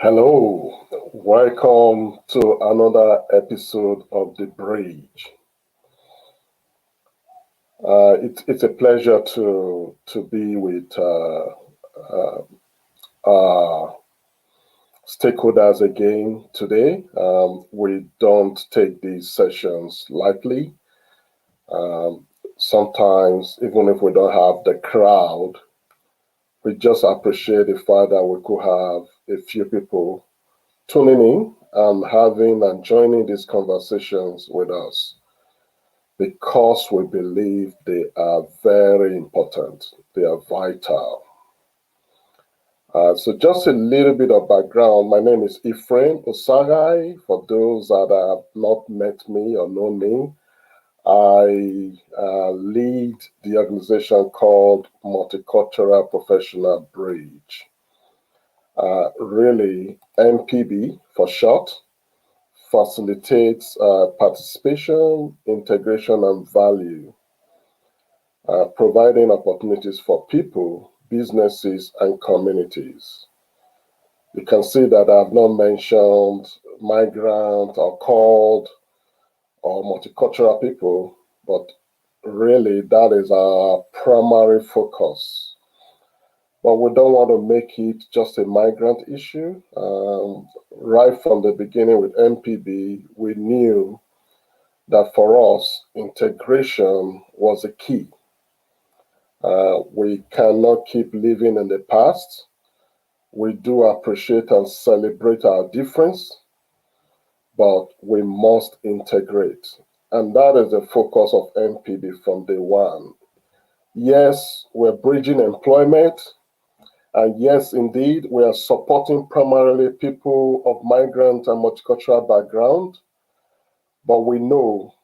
Hello, welcome to another episode of The Bridge. It's a pleasure to be with uh, our stakeholders again today. We don't take these sessions lightly. Um, Sometimes, even if we don't have the crowd, we just appreciate the fact that we could have a few people tuning in and having and joining these conversations with us because we believe they are very important, they are vital. So, just a little bit of background. My name is Ephraim Osagai. For those that have not met me or know me, I lead the organization called Multicultural Professional Bridge, really MPB for short. Facilitates participation, integration, and value, providing opportunities for people, businesses, and communities. You can see that I've not mentioned migrant or called or multicultural people, but really that is our primary focus. But we don't want to make it just a migrant issue. Right from the beginning with MPB, we knew that for us, integration was a key. We cannot keep living in the past. We do appreciate and celebrate our difference, but we must integrate. And that is the focus of MPB from day one. Yes, we're bridging employment. And yes, indeed, we are supporting primarily people of migrant and multicultural background. But we know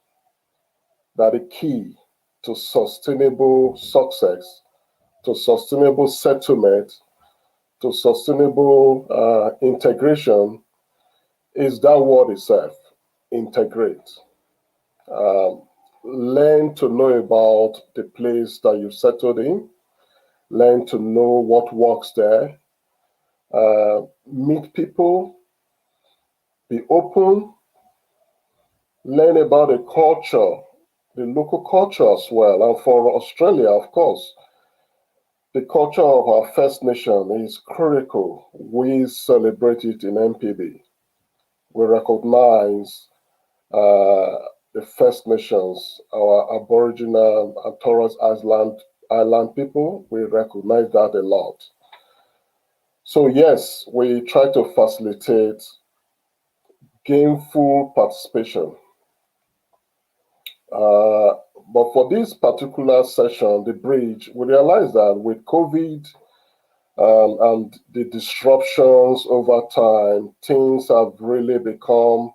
that the key to sustainable success, to sustainable settlement, to sustainable integration is that word itself, integrate. Um, Learn to know about the place that you settled in, learn to know what works there, meet people, be open, learn about the culture, the local culture as well. And for Australia, of course, the culture of our First Nation is critical. We celebrate it in MPB. We recognize the First Nations, our Aboriginal and Torres Island people. We recognize that a lot. So, yes, we try to facilitate gameful participation. Uh, but for this particular session, the bridge, we realize that with COVID and the disruptions over time, things have really become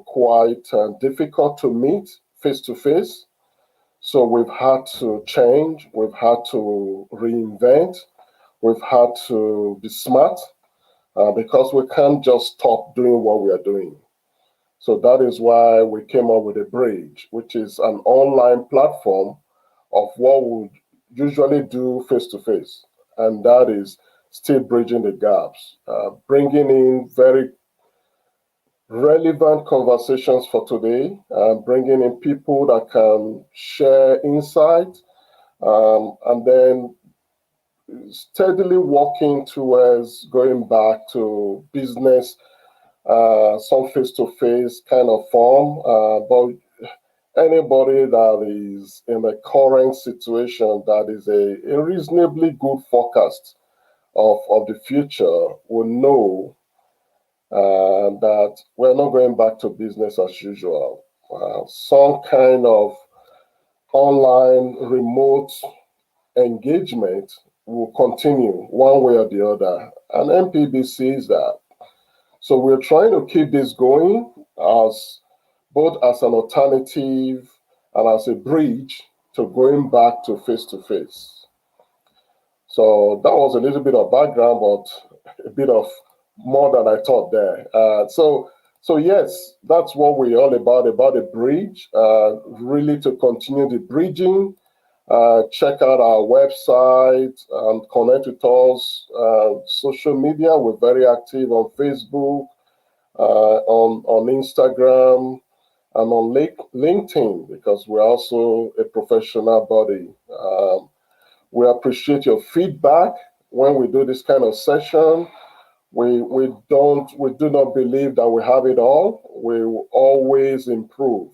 quite difficult to meet face to face. So we've had to change, we've had to reinvent, we've had to be smart because we can't just stop doing what we are doing. So that is why we came up with a bridge, which is an online platform of what we would usually do face to face. And that is still bridging the gaps, bringing in very relevant conversations for today, bringing in people that can share insight, and then steadily working towards going back to business, some face to face kind of form. But anybody that is in a current situation that is a reasonably good forecast of the future will know that we're not going back to business as usual. Some kind of online remote engagement will continue one way or the other, and MPB sees that. So we're trying to keep this going as both as an alternative and as a bridge to going back to face. So that was a little bit of background, but a bit of more than I thought there. So yes, that's what we're all about a bridge, really to continue the bridging Check out our website and connect with us. Social media, we're very active on Facebook, on Instagram, and on LinkedIn because we're also a professional body. We appreciate your feedback when we do this kind of session. We do not believe that we have it all. We will always improve.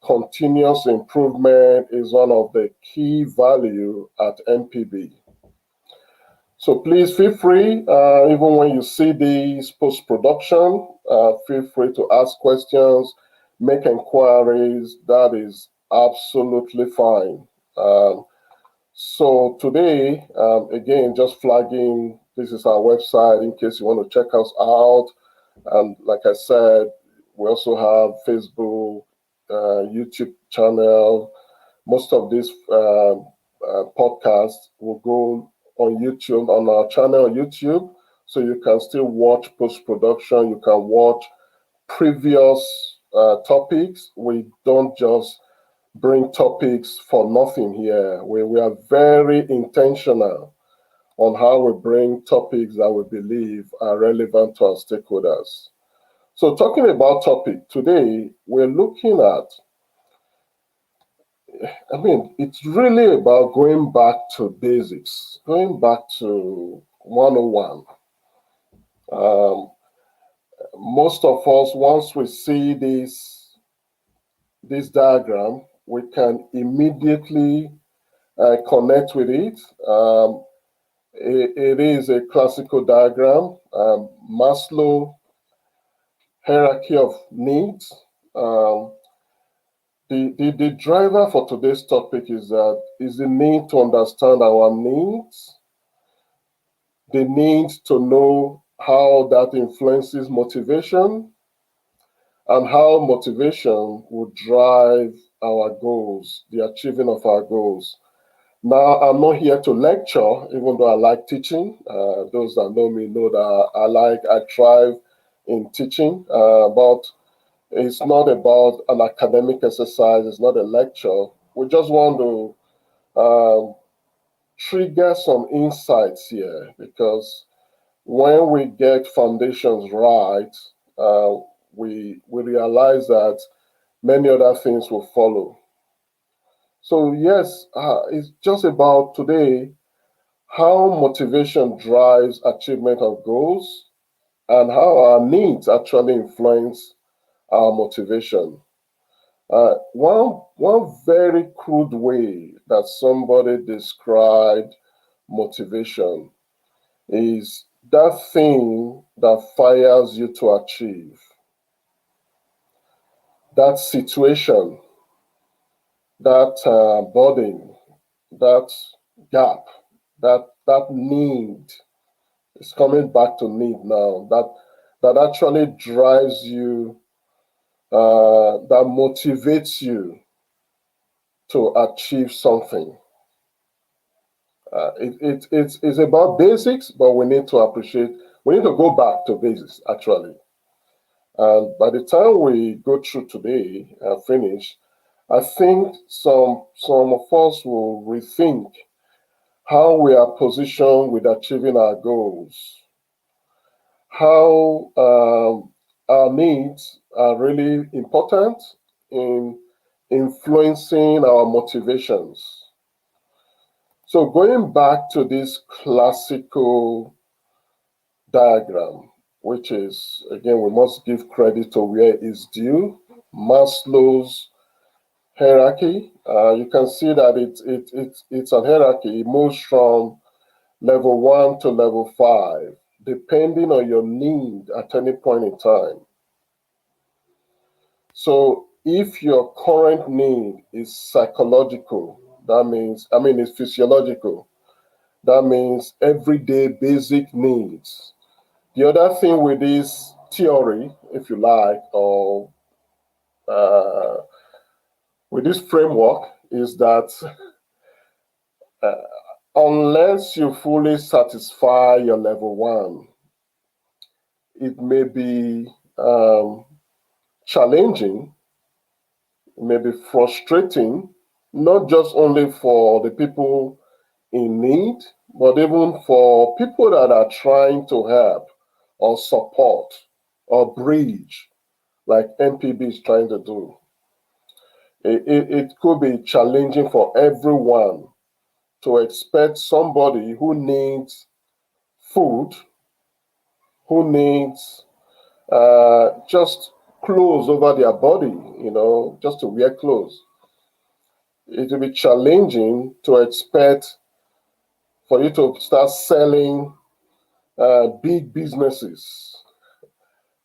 Continuous improvement is one of the key value at MPB. So please feel free, even when you see these post-production, feel free to ask questions, make inquiries. That is absolutely fine. So today, again, just flagging, this is our website in case you want to check us out. And like I said, we also have Facebook, YouTube channel. Most of these podcasts will go on YouTube, on our channel on YouTube. So you can still watch post-production. You can watch previous topics. We don't just bring topics for nothing here. We are very intentional on how we bring topics that we believe are relevant to our stakeholders. So talking about topic, today we're looking at, it's really about going back to basics, going back to 101. Most of us, once we see this diagram, we can immediately connect with it. It is a classical diagram, Maslow hierarchy of needs. The driver for today's topic is the need to understand our needs, the need to know how that influences motivation, and how motivation will drive our goals, the achieving of our goals. Now, I'm not here to lecture, even though I like teaching. Those that know me know that I thrive in teaching, but it's not about an academic exercise. It's not a lecture. We just want to trigger some insights here because when we get foundations right, we realize that many other things will follow. So yes, it's just about today how motivation drives achievement of goals and how our needs actually influence our motivation. One very crude way that somebody described motivation is that thing that fires you to achieve, that situation, that burden, that gap, that need. It's coming back to need now. That actually drives you, that motivates you to achieve something. It's about basics, but we need to go back to basics actually. And by the time we go through today and finish, I think some of us will rethink how we are positioned with achieving our goals, how our needs are really important in influencing our motivations. So going back to this classical diagram, which is, again, we must give credit to where it's due, Maslow's hierarchy. You can see that it's a hierarchy. It moves from level 1 to level 5, depending on your need at any point in time. So if your current need is psychological, it's physiological, that means everyday basic needs. The other thing with this theory, if you like, or uh, with this framework, is that uh, unless you fully satisfy your level 1, it may be challenging, it may be frustrating, not just only for the people in need, but even for people that are trying to help or support or bridge, like MPB is trying to do. It could be challenging for everyone to expect somebody who needs food, who needs just clothes over their body, just to wear clothes. It will be challenging to expect for you to start selling big businesses,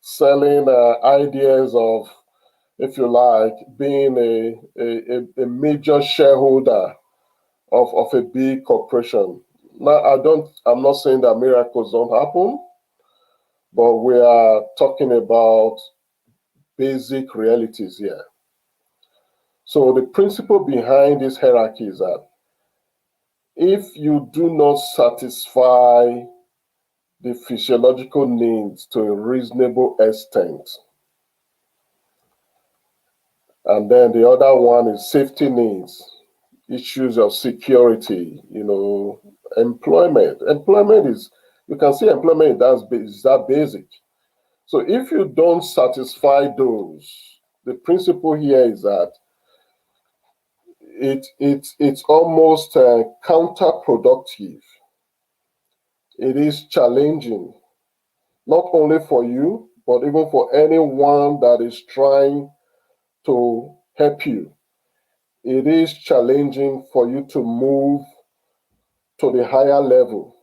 selling ideas of, if you like, being a major shareholder of a big corporation. Now, I'm not saying that miracles don't happen, but we are talking about basic realities here. So the principle behind this hierarchy is that if you do not satisfy the physiological needs to a reasonable extent, and then the other one is safety needs, issues of security, employment. Employment is, you can see employment is that basic. So if you don't satisfy those, the principle here is that it's almost counterproductive. It is challenging, not only for you, but even for anyone that is trying to help you. It is challenging for you to move to the higher level.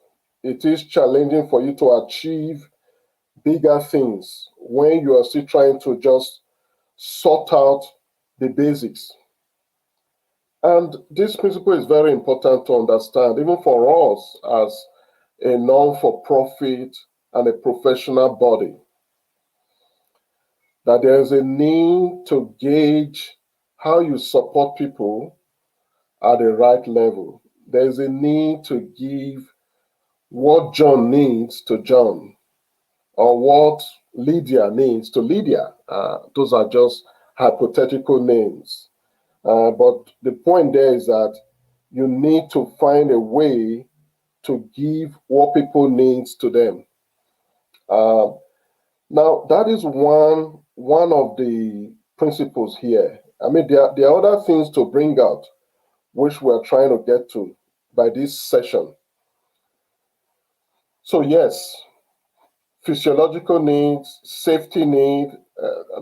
It is challenging for you to achieve bigger things when you are still trying to just sort out the basics. And this principle is very important to understand, even for us as a non for profit and a professional body, that there is a need to gauge how you support people at the right level. There is a need to give what John needs to John, or what Lydia needs to Lydia. Those are just hypothetical names. But the point there is that you need to find a way to give what people needs to them. Uh, Now, that is one of the principles here. I mean, there are other things to bring out, which we're trying to get to by this session. So yes, physiological needs, safety need.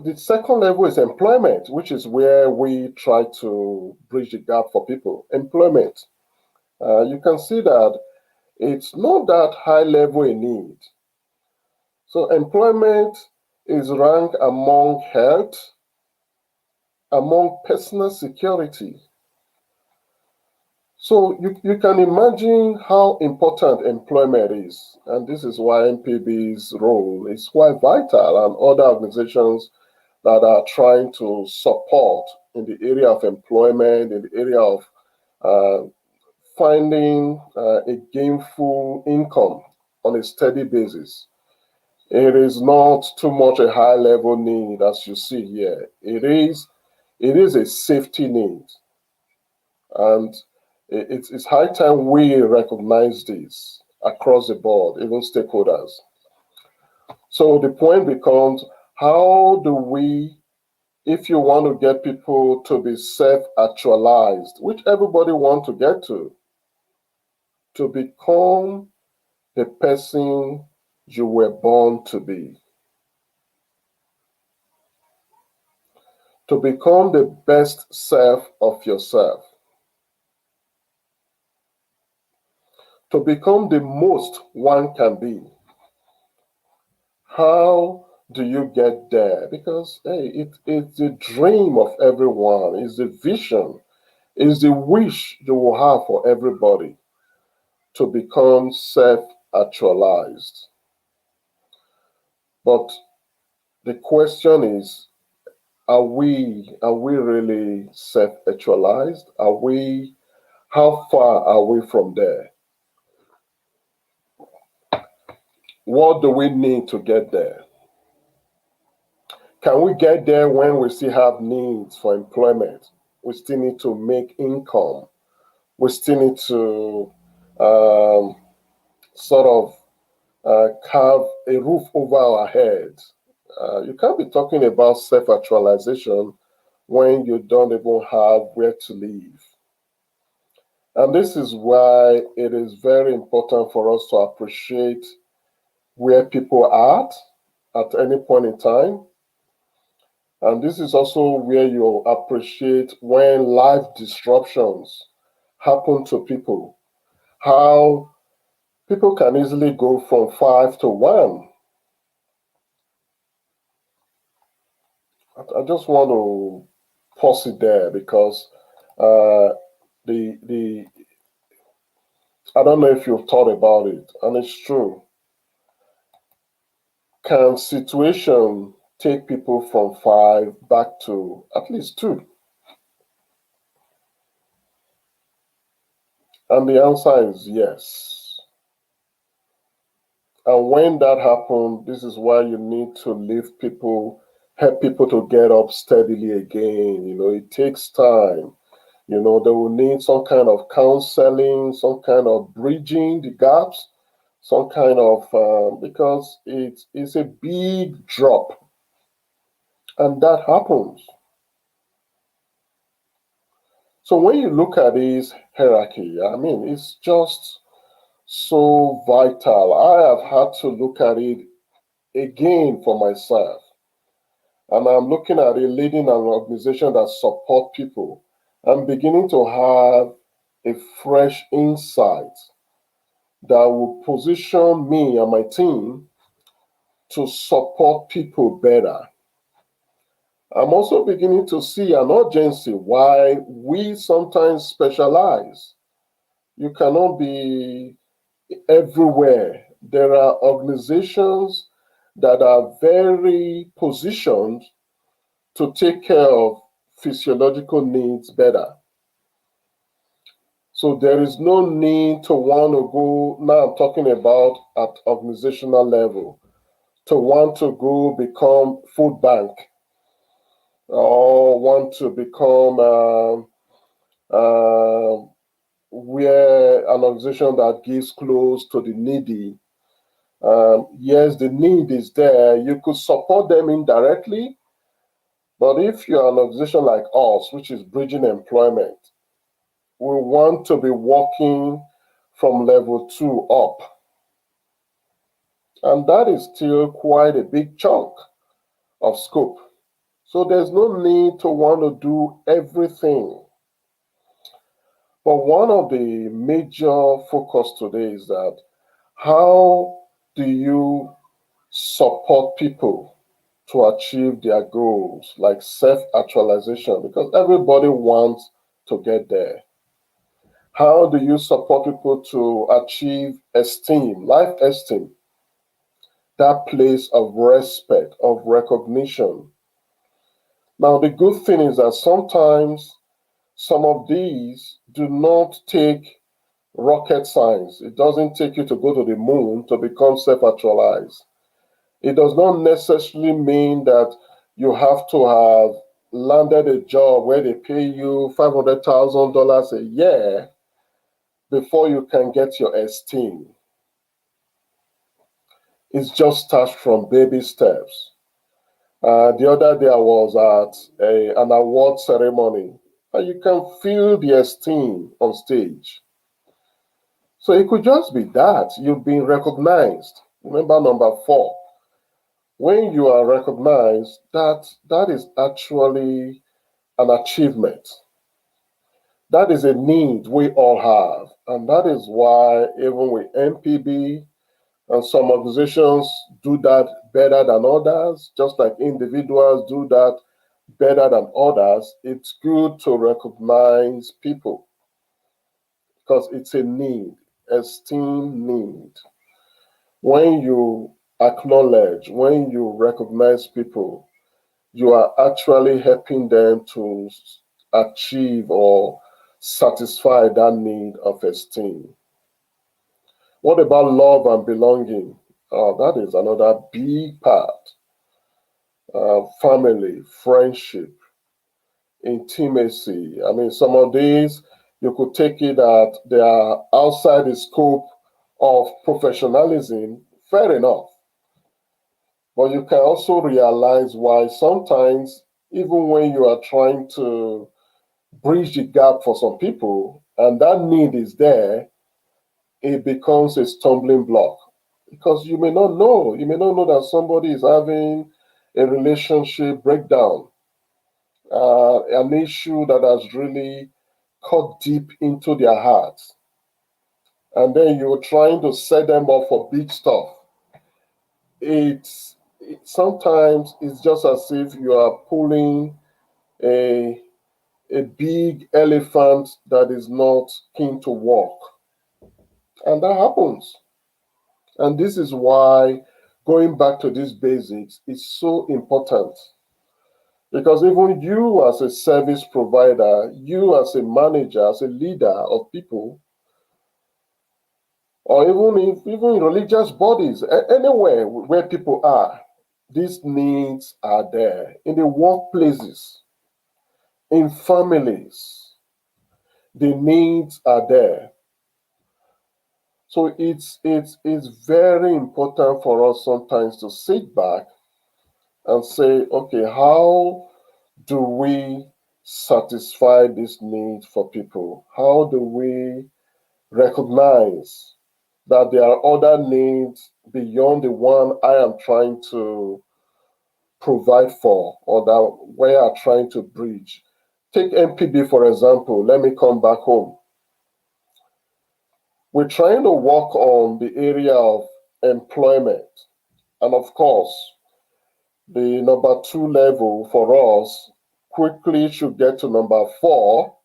The second level is employment, which is where we try to bridge the gap for people. Employment. You can see that it's not that high level a need. So employment is ranked among health, among personal security. So you can imagine how important employment is. And this is why MPB's role is quite vital, and other organizations that are trying to support in the area of employment, in the area of uh, finding a gainful income on a steady basis. It is not too much a high level need as you see here. It is a safety need. And it's high time we recognize this across the board, even stakeholders. So the point becomes, how do we, if you want to get people to be self-actualized, which everybody wants to get to become the person you were born to become the best self of yourself, to become the most one can be. How do you get there? Because hey, it's the dream of everyone, it's the vision, it's the wish you will have for everybody to become self-actualized. But the question is, are we really self-actualized? How far are we from there? What do we need to get there? Can we get there when we still have needs for employment? We still need to make income. We still need to um, sort of carve a roof over our head. You can't be talking about self actualization when you don't even have where to live. And this is why it is very important for us to appreciate where people are at any point in time. And this is also where you appreciate when life disruptions happen to people, how people can easily go from five to one. I just want to pause it there because uh, the I don't know if you've thought about it, and it's true. Can situation take people from five back to at least two? And the answer is yes. And when that happens, this is why you need to lift people, help people to get up steadily again. It takes time. They will need some kind of counseling, some kind of bridging the gaps, some kind of, because it's a big drop. And that happens. So when you look at this hierarchy, I mean, it's just so vital. I have had to look at it again for myself. And I'm looking at it leading an organization that support people. I'm beginning to have a fresh insight that will position me and my team to support people better. I'm also beginning to see an urgency why we sometimes specialize. You cannot be everywhere. There are organizations that are very positioned to take care of physiological needs better. So there is no need to want to go, now I'm talking about at organizational level, to want to go become food bank or want to become where an organization that gives clothes to the needy. Yes, the need is there. You could support them indirectly, but if you're an organization like us, which is bridging employment, we want to be working from level two up. And that is still quite a big chunk of scope. So there's no need to want to do everything. But one of the major focus today is that how do you support people to achieve their goals, like self actualization, because everybody wants to get there. How do you support people to achieve esteem, life esteem, that place of respect, of recognition? Now, the good thing is that sometimes some of these do not take rocket science. It doesn't take you to go to the moon to become self actualized. It does not necessarily mean that you have to have landed a job where they pay you $500,000 a year before you can get your esteem. It just starts from baby steps. The other day I was at an award ceremony, and you can feel the esteem on stage. So it could just be that you've been recognized. Remember number four, when you are recognized, that is actually an achievement. That is a need we all have. And that is why even with MPB and some organizations do that better than others, just like individuals do that better than others, it's good to recognize people because it's a need, esteem need. When you acknowledge, when you recognize people, you are actually helping them to achieve or satisfy that need of esteem. What about love and belonging? That is another big part. Family, friendship, intimacy. I mean, some of these you could take it that they are outside the scope of professionalism, fair enough. But you can also realize why sometimes, even when you are trying to bridge the gap for some people and that need is there, it becomes a stumbling block because you may not know that somebody is having a relationship breakdown, an issue that has really cut deep into their hearts, and then you're trying to set them up for big stuff. Sometimes it's just as if you are pulling a a big elephant that is not keen to walk, and that happens. And this is why going back to these basics is so important. Because even you, as a service provider, you, as a manager, as a leader of people, or even in religious bodies, anywhere where people are, these needs are there. In the workplaces, in families, the needs are there. So it's very important for us sometimes to sit back and say, okay, how do we satisfy this need for people? How do we recognize that there are other needs beyond the one I am trying to provide for or that we are trying to bridge? Take MPB, for example. Let me come back home. We're trying to work on the area of employment. And of course, the number two level for us quickly should get to number four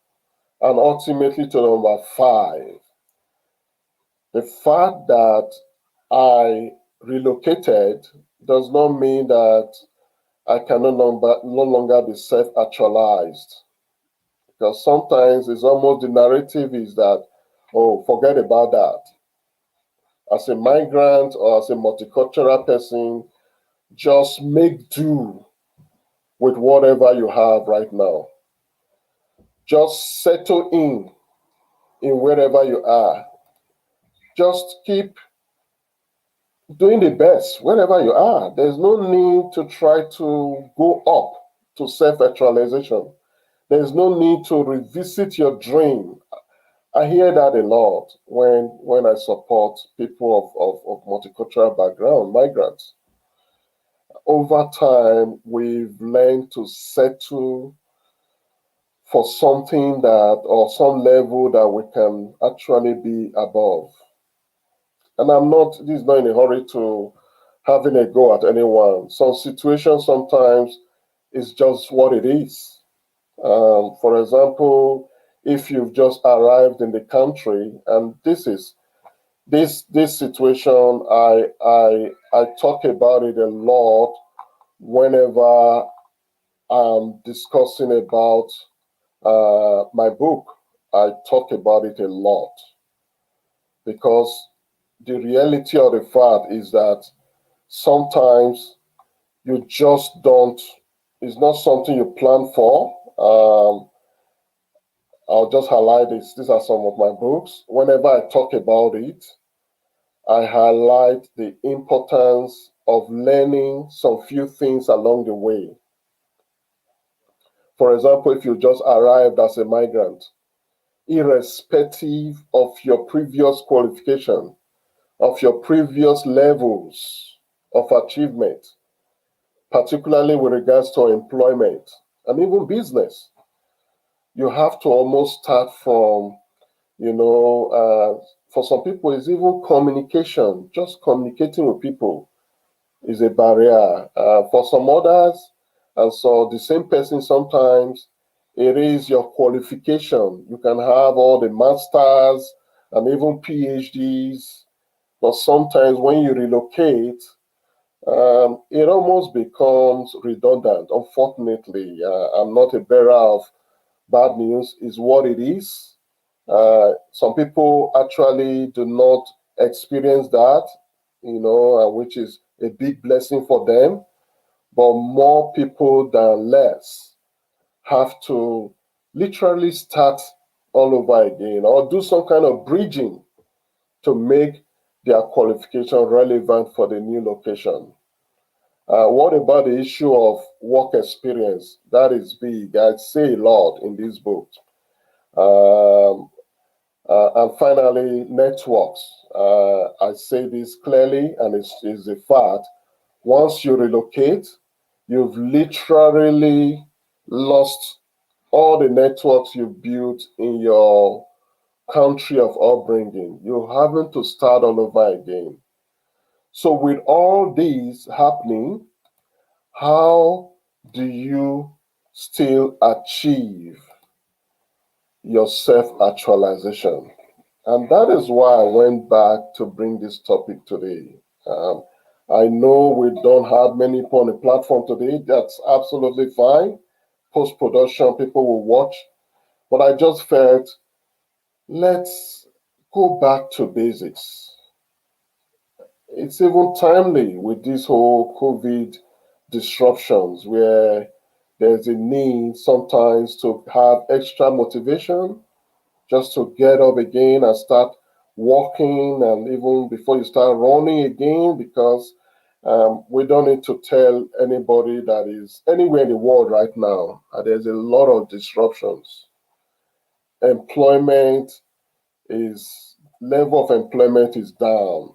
and ultimately to number five. The fact that I relocated does not mean that I can no longer be self actualized. Because sometimes it's almost the narrative is that, oh, forget about that. As a migrant or as a multicultural person, just make do with whatever you have right now. Just settle in wherever you are. Just keep doing the best wherever you are. There's no need to try to go up to self-actualization. There's no need to revisit your dream. I hear that a lot when I support people of multicultural background, migrants. Over time, we've learned to settle for something that or some level that we can actually be above. And this is not in a hurry to having a go at anyone. Some situations sometimes is just what it is. For example, if you've just arrived in the country, and this situation, I talk about it a lot whenever I'm discussing about my book. I talk about it a lot because the reality of the fact is that sometimes you just don't, it's not something you plan for. I'll just highlight this. These are some of my books. Whenever I talk about it, I highlight the importance of learning some few things along the way. For example, if you just arrived as a migrant, irrespective of your previous qualification, of your previous levels of achievement, particularly with regards to employment and even business, you have to almost start from, for some people, it's even communication. Just communicating with people is a barrier. For some others, and so the same person sometimes, it is your qualification. You can have all the masters and even PhDs, but sometimes when you relocate, it almost becomes redundant. Unfortunately, I'm not a bearer of bad news, is what it is. Some people actually do not experience that, which is a big blessing for them, but more people than less. have to literally start all over again or do some kind of bridging to make their qualification relevant for the new location. What about the issue of work experience? That is big. I say a lot in this book. Um, and finally, networks. I say this clearly, and it's a fact. Once you relocate, you've literally lost all the networks you built in your country of upbringing. You're having to start all over again. So, with all these happening, how do you still achieve your self actualization? And that is why I went back to bring this topic today. Um, I know we don't have many people on the platform today. That's absolutely fine. Post production, people will watch. But I just felt let's go back to basics. It's even timely with this whole COVID disruptions where there's a need sometimes to have extra motivation just to get up again and start walking, and even before you start running again, because we don't need to tell anybody that is anywhere in the world right now. There's a lot of disruptions. Employment is level of employment is down,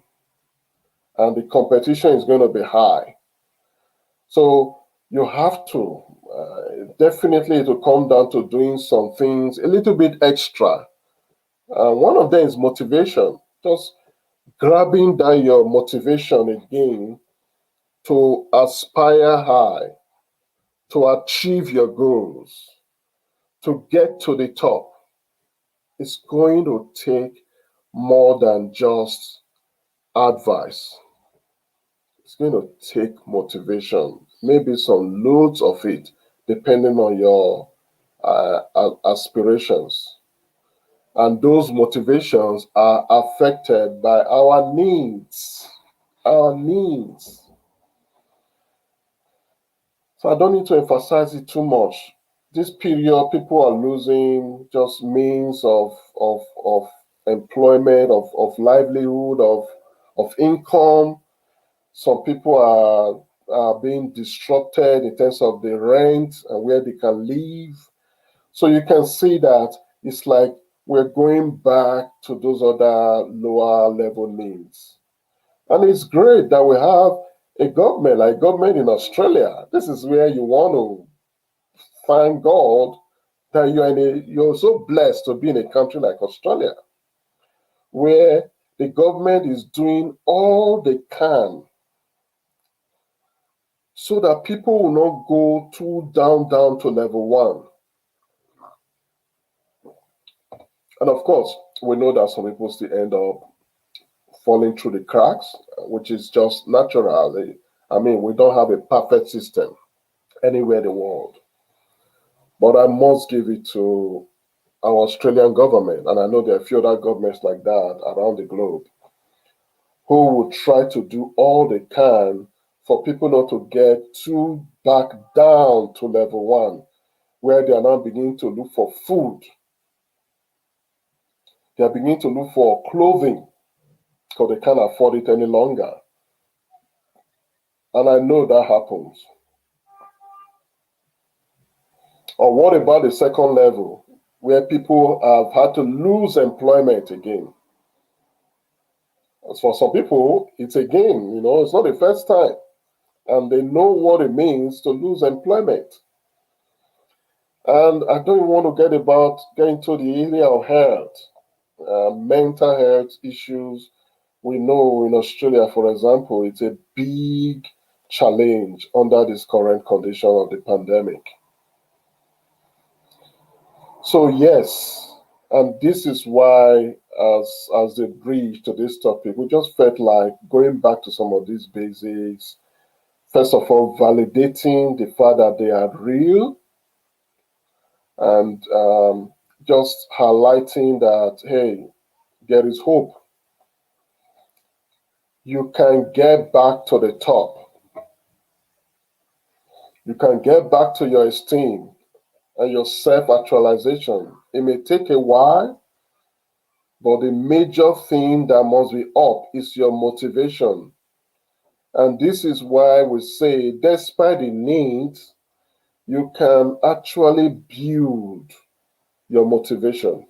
and the competition is going to be high. So you have to definitely to come down to doing some things a little bit extra. One of them is motivation. Just grabbing down your motivation again to aspire high, to achieve your goals, to get to the top. It's going to take more than just advice. It's going to take motivation, maybe some loads of it, depending on your aspirations. And those motivations are affected by our needs. Our needs. So I don't need to emphasize it too much. This period, people are losing just means of employment, of livelihood, of income. Some people are being disrupted in terms of the rent and where they can live. So you can see that it's like we're going back to those other lower level needs. And it's great that we have a government like government in Australia. This is where you want to thank God that you're so blessed to be in a country like Australia, where the government is doing all they can so that people will not go too down to level one. And of course, we know that some people still end up falling through the cracks, which is just natural. I mean, we don't have a perfect system anywhere in the world. But I must give it to our Australian government, and I know there are a few other governments like that around the globe, who will try to do all they can for people not to get too back down to level one, where they are now beginning to look for food. They are beginning to look for clothing because they can't afford it any longer. And I know that happens. Or what about the second level, where people have had to lose employment again? As for some people, it's again, it's not the first time. And they know what it means to lose employment. And I don't want to get into the area of health, mental health issues. We know in Australia, for example, it's a big challenge under this current condition of the pandemic. So yes, and this is why, as the bridge to this topic, we just felt like going back to some of these basics. First of all, validating the fact that they are real, and just highlighting that hey, there is hope. You can get back to the top. You can get back to your esteem. and your self-actualization. It may take a while, but the major thing that must be up is your motivation. And this is why we say, despite the needs, you can actually build your motivation.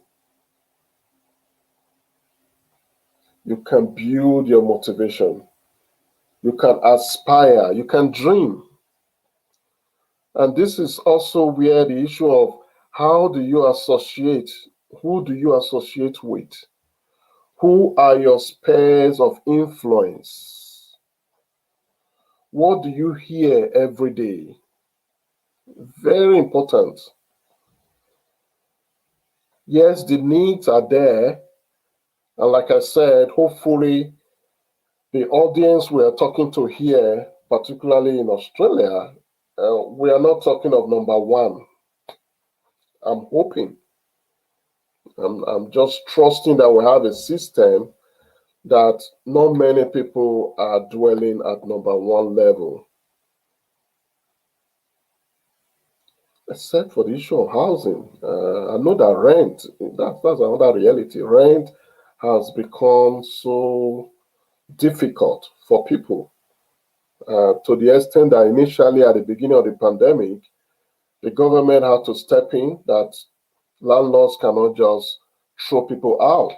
You can build your motivation. You can aspire. You can dream. And this is also where the issue of how do you associate, who do you associate with? Who are your spheres of influence? What do you hear every day? Very important. Yes, the needs are there. And like I said, hopefully the audience we are talking to here, particularly in Australia, we are not talking of number one. I'm hoping. I'm just trusting that we have a system that not many people are dwelling at number one level, except for the issue of housing. I know that rent, that's another reality. Rent has become so difficult for people to the extent that initially at the beginning of the pandemic, the government had to step in that landlords cannot just throw people out.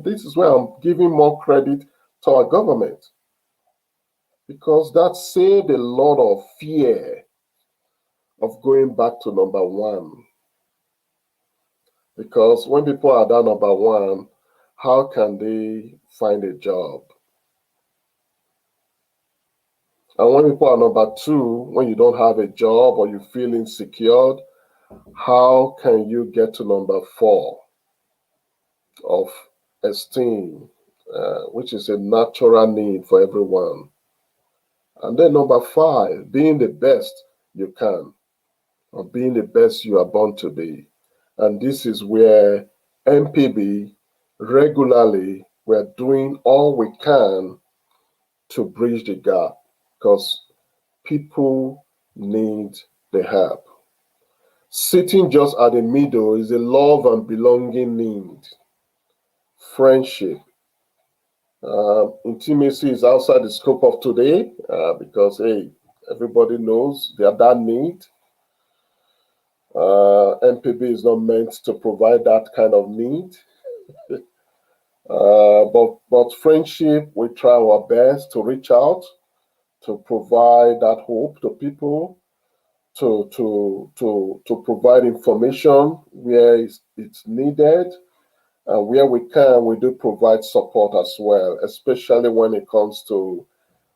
This is where I'm giving more credit to our government because that saved a lot of fear of going back to number one. Because when people are down number one, how can they find a job? And when people are number two, when you don't have a job or you feel insecure, how can you get to number four of esteem, which is a natural need for everyone? And then number five, being the best you can, or being the best you are born to be. And this is where MPB regularly we're doing all we can to bridge the gap because people need the help. Sitting just at the middle is a love and belonging need, friendship. Intimacy is outside the scope of today because, hey, everybody knows that need. MPB is not meant to provide that kind of need. But friendship, we try our best to reach out, to provide that hope to people, to provide information where it's needed, and where we can, we do provide support as well, especially when it comes to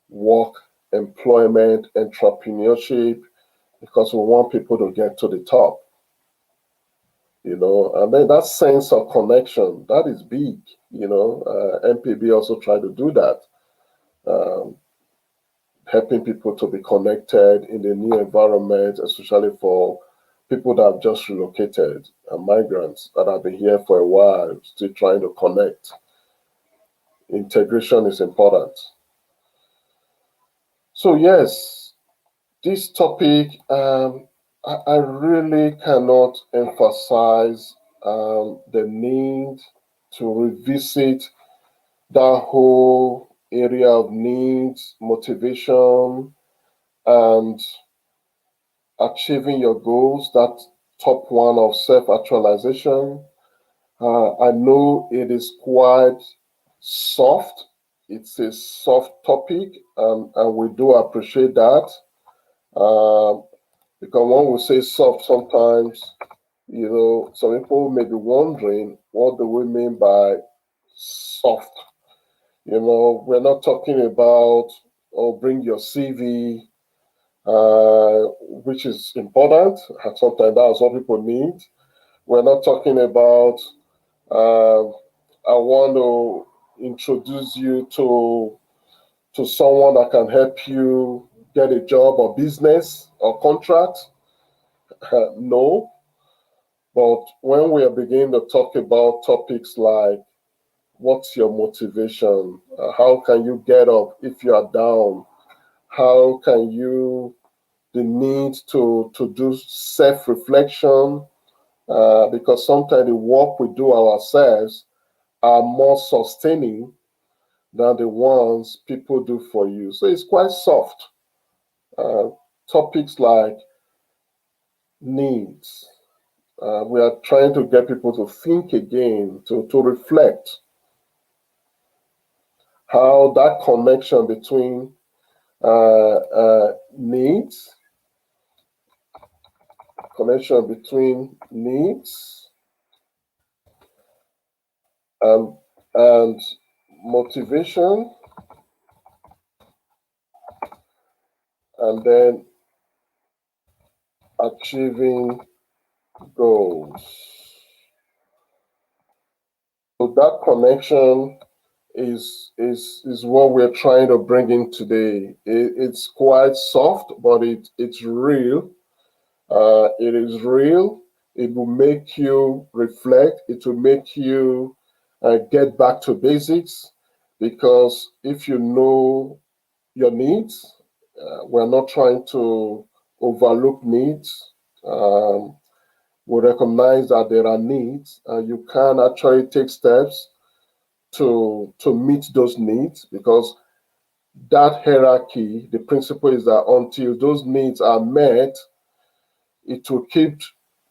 work, employment, entrepreneurship, because we want people to get to the top. And then that sense of connection, that is big. MPB also try to do that, um, helping people to be connected in the new environment, especially for people that have just relocated and migrants that have been here for a while, still trying to connect. Integration is important. So yes, this topic, I really cannot emphasize the need to revisit that whole area of needs, motivation, and achieving your goals, that top one of self-actualization. I know it is quite soft. It's a soft topic, and we do appreciate that. Um, because when we say soft, sometimes, some people may be wondering, what do we mean by soft? We're not talking about, oh, bring your CV, which is important. Sometimes that's what people need. We're not talking about, uh, I want to introduce you to someone that can help you get a job or business or contract. No. But when we are beginning to talk about topics like what's your motivation? How can you get up if you are down? How can you the need to do self-reflection, because sometimes the work we do ourselves are more sustaining than the ones people do for you. So it's quite soft. Uh, Topics like needs. We are trying to get people to think again, to reflect how that connection between needs, connection between needs and, and motivation, and then achieving goals. So that connection is what we're trying to bring in today. It's quite soft, but it's real. It is real. It will make you reflect. It will make you get back to basics, because if you know your needs, we're not trying to overlook needs. Um, we recognize that there are needs, and you can actually take steps to meet those needs, because that hierarchy, the principle is that until those needs are met, it will keep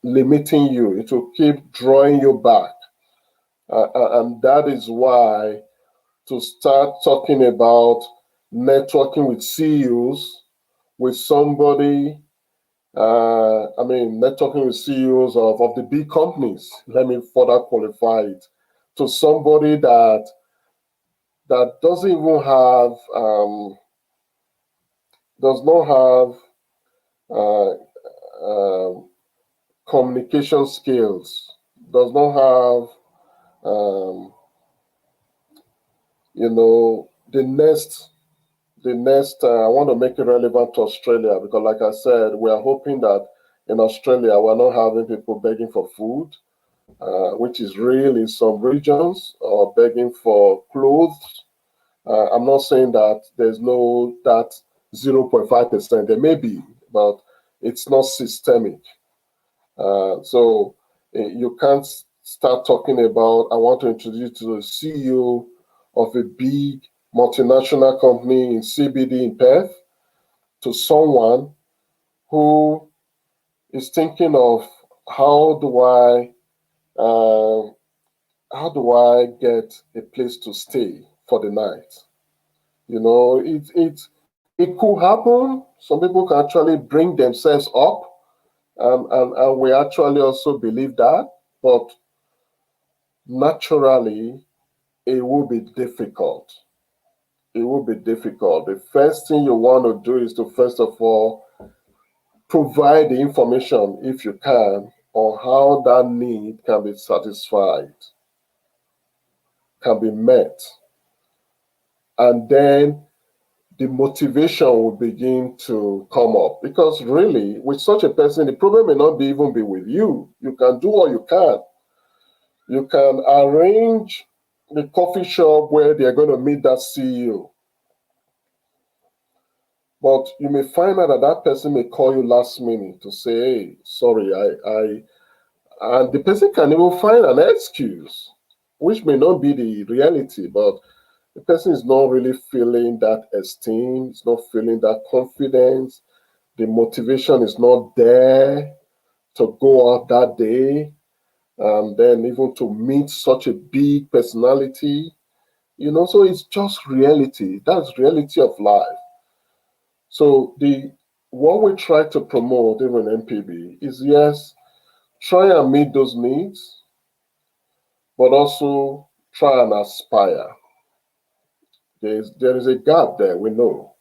limiting you, it will keep drawing you back. And that is why to start talking about networking with CEOs, with somebody, networking with CEOs of the big companies, let me further qualify it, to somebody that doesn't even have, does not have uh, uh, communication skills, does not have, the next. I want to make it relevant to Australia, because, like I said, we are hoping that in Australia we're not having people begging for food, which is real in some regions, or begging for clothes. I'm not saying that there's no that 0.5%. There may be, but it's not systemic. So you can't start talking about, I want to introduce you to the CEO of a big multinational company in CBD in Perth, to someone who is thinking of how do I uh, how do I get a place to stay for the night? It could happen. Some people can actually bring themselves up, and we actually also believe that, but naturally, it will be difficult. It will be difficult. The first thing you want to do is to, first of all, provide the information, if you can, on how that need can be satisfied, can be met. And then the motivation will begin to come up. Because really, with such a person, the problem may not be even be with you. You can do what you can. You can arrange the coffee shop where they're going to meet that CEO. But you may find out that that person may call you last minute to say, hey, sorry, and the person can even find an excuse, which may not be the reality, but the person is not really feeling that esteem, it's not feeling that confidence, the motivation is not there to go out that day, and then even to meet such a big personality, so it's just reality. That's reality of life. So the what we try to promote even MPB is, yes, try and meet those needs, but also try and aspire. There is a gap there, we know,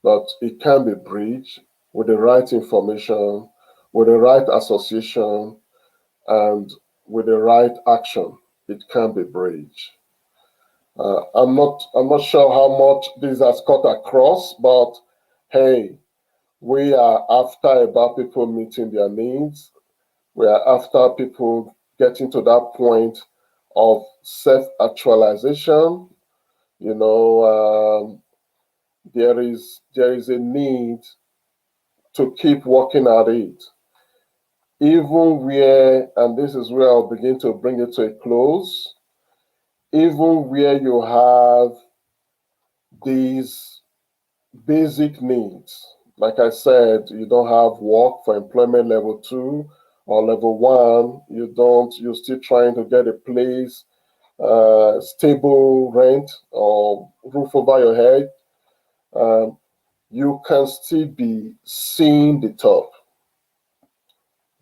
but it can be bridged with the right information, with the right association, and with the right action. It can be bridged. I'm not sure how much this has cut across, but hey, we are after about people meeting their needs. We are after people getting to that point of self-actualization. There is a need to keep working at it. Even where, and this is where I'll begin to bring it to a close, even where you have these basic needs, like I said, you don't have work for employment level 2 or level 1, you're still trying to get a place, stable rent or roof over your head, um, you can still be seeing the top,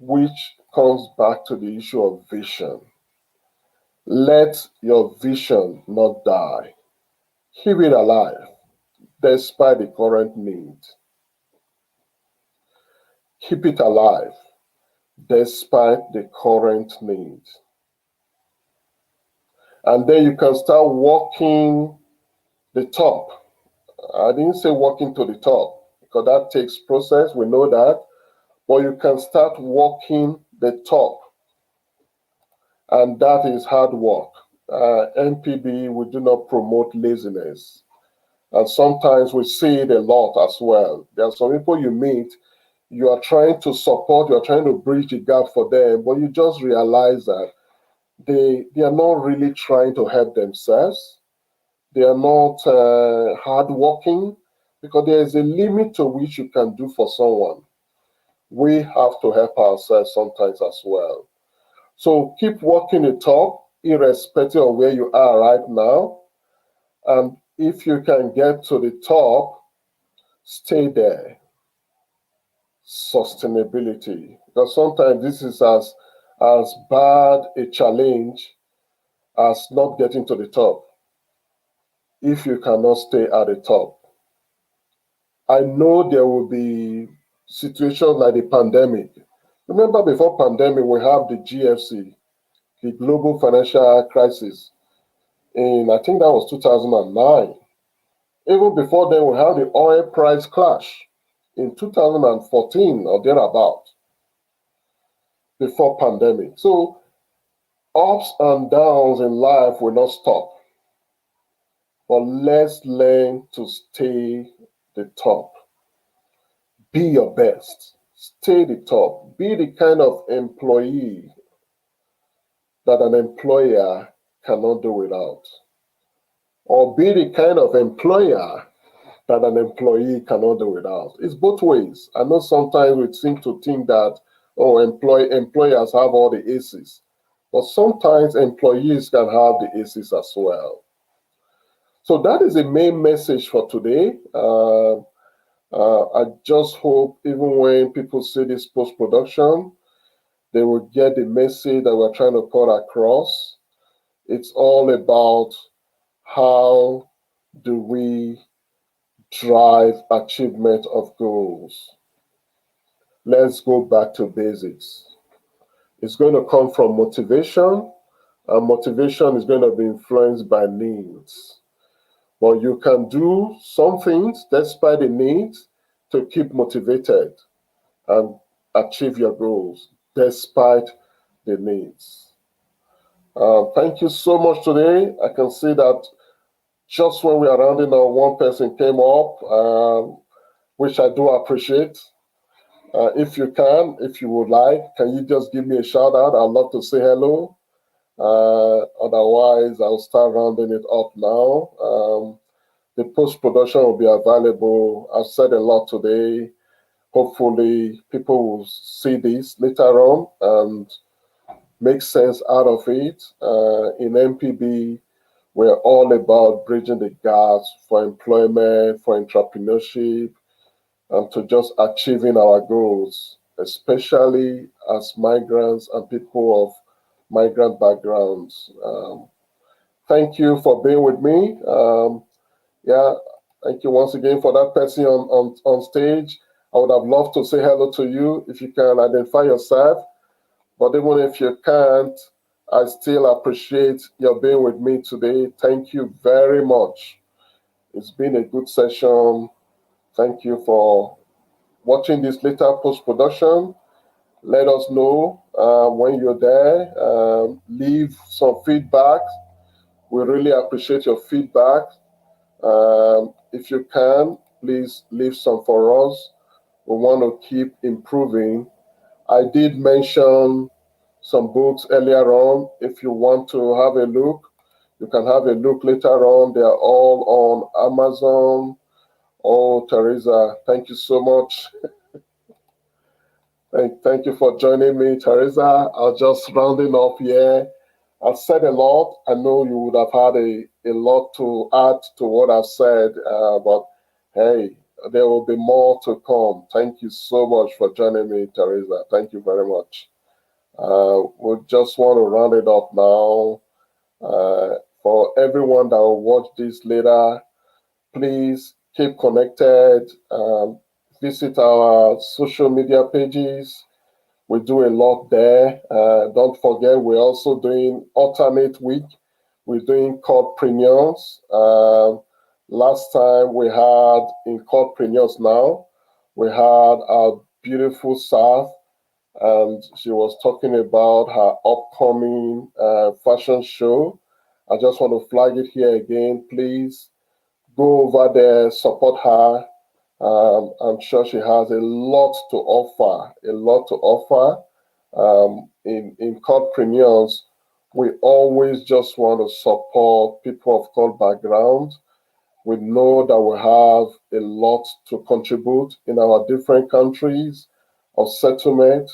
which comes back to the issue of vision. Let your vision not die. Keep it alive despite the current need. Keep it alive despite the current need. And then you can start walking the top. I didn't say walking to the top because that takes process, we know that. But you can start walking the top, and that is hard work. NPB, we do not promote laziness. And sometimes we see it a lot as well. There are some people you meet, you are trying to support, you are trying to bridge the gap for them, but you just realize that they are not really trying to help themselves. They are not hardworking because there is a limit to which you can do for someone. We have to help ourselves sometimes as well. So keep working the top, irrespective of where you are right now. And if you can get to the top, stay there. Sustainability, because sometimes this is as bad a challenge as not getting to the top if you cannot stay at the top. I know there will be situations like the pandemic. Remember, before pandemic, we have the GFC, the global financial crisis, in I think that was 2009. Even before then, we had the oil price crash in 2014 or thereabout, before pandemic. So ups and downs in life will not stop, but let's learn to stay the top. Be your best. Stay the top. Be the kind of employee that an employer cannot do without. Or be the kind of employer that an employee cannot do without. It's both ways. I know sometimes we seem to think that, oh, employers have all the aces, but sometimes employees can have the aces as well. So that is the main message for today. I just hope even when people see this post production, they will get the message that we're trying to put across. It's all about how do we drive achievement of goals. Let's go back to basics. It's going to come from motivation, and motivation is going to be influenced by needs. But you can do some things despite the needs to keep motivated and achieve your goals despite the needs. Thank you so much today. I can see that just when we are rounding up, one person came up, which I do appreciate. If you can, if you would like, can you just give me a shout out? I'd love to say hello. Otherwise, I'll start rounding it up now. The post production will be available. I've said a lot today. Hopefully, people will see this later on and make sense out of it. In MPB, we're all about bridging the gaps for employment, for entrepreneurship, and to just achieving our goals, especially as migrants and people of migrant backgrounds. Thank you for being with me. Yeah, thank you once again for that person on stage. I would have loved to say hello to you if you can identify yourself. But even if you can't, I still appreciate your being with me today. Thank you very much. It's been a good session. Thank you for watching this later post production. Let us know when you're there. Leave some feedback. We really appreciate your feedback. If you can, please leave some for us. We want to keep improving. I did mention some books earlier on. If you want to have a look, you can have a look later on. They are all on Amazon. Oh, Teresa, thank you so much. Thank you for joining me, Teresa. I'll just rounding up here. I've said a lot. I know you would have had a lot to add to what I've said, but hey, there will be more to come. Thank you so much for joining me, Teresa. Thank you very much. We just want to round it up now. For everyone that will watch this later, please keep connected. Visit our social media pages. We do a lot there. Don't forget, we're also doing alternate week. We're doing courtpreneurs. Last time we had in courtpreneurs now, we had our beautiful South, and she was talking about her upcoming fashion show. I just want to flag it here again. Please go over there, support her. I'm sure she has a lot to offer, a lot to offer. In Courtpreneurs, we always just want to support people of color background. We know that we have a lot to contribute in our different countries of settlement.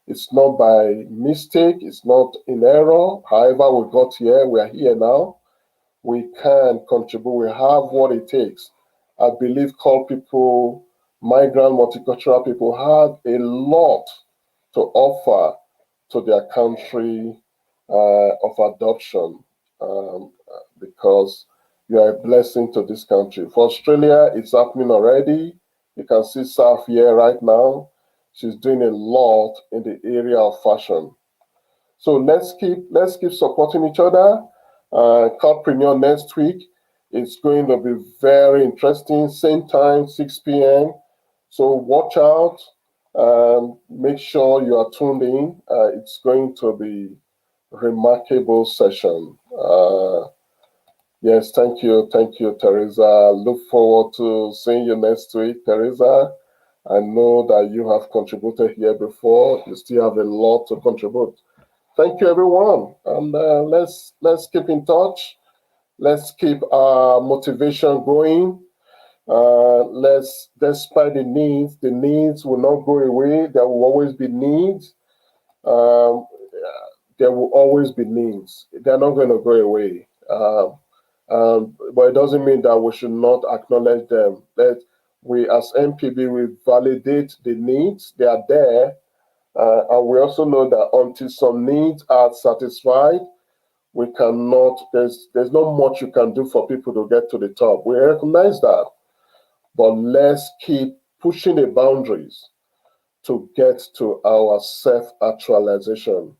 It's not by mistake, it's not in error. However, we got here, we are here now. We can contribute, we have what it takes. I believe called people, migrant multicultural people have a lot to offer to their country of adoption, because you are a blessing to this country. For Australia, it's happening already. You can see Saf here right now. She's doing a lot in the area of fashion. So let's keep supporting each other. Courtpreneur next week. It's going to be very interesting. Same time, 6 p.m. So watch out. Make sure you are tuned in. It's going to be a remarkable session. Yes, thank you, Teresa. Look forward to seeing you next week, Teresa. I know that you have contributed here before. You still have a lot to contribute. Thank you, everyone, and let's keep in touch. Let's keep our motivation going. Let's, despite the needs will not go away. There will always be needs. Um, there will always be needs. They're not going to go away. But it doesn't mean that we should not acknowledge them. That we, as MPB, we validate the needs. They are there, and we also know that until some needs are satisfied, we cannot. There's not much you can do for people to get to the top. We recognize that, but let's keep pushing the boundaries to get to our self-actualization,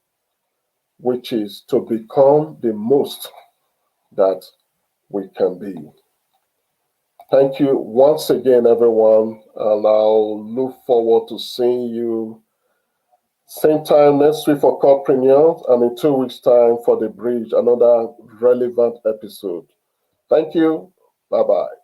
which is to become the most that we can be. Thank you once again, everyone, and I'll look forward to seeing you same time next week for Corpreneurs, and in 2 weeks' time for The Bridge, another relevant episode. Thank you. Bye bye.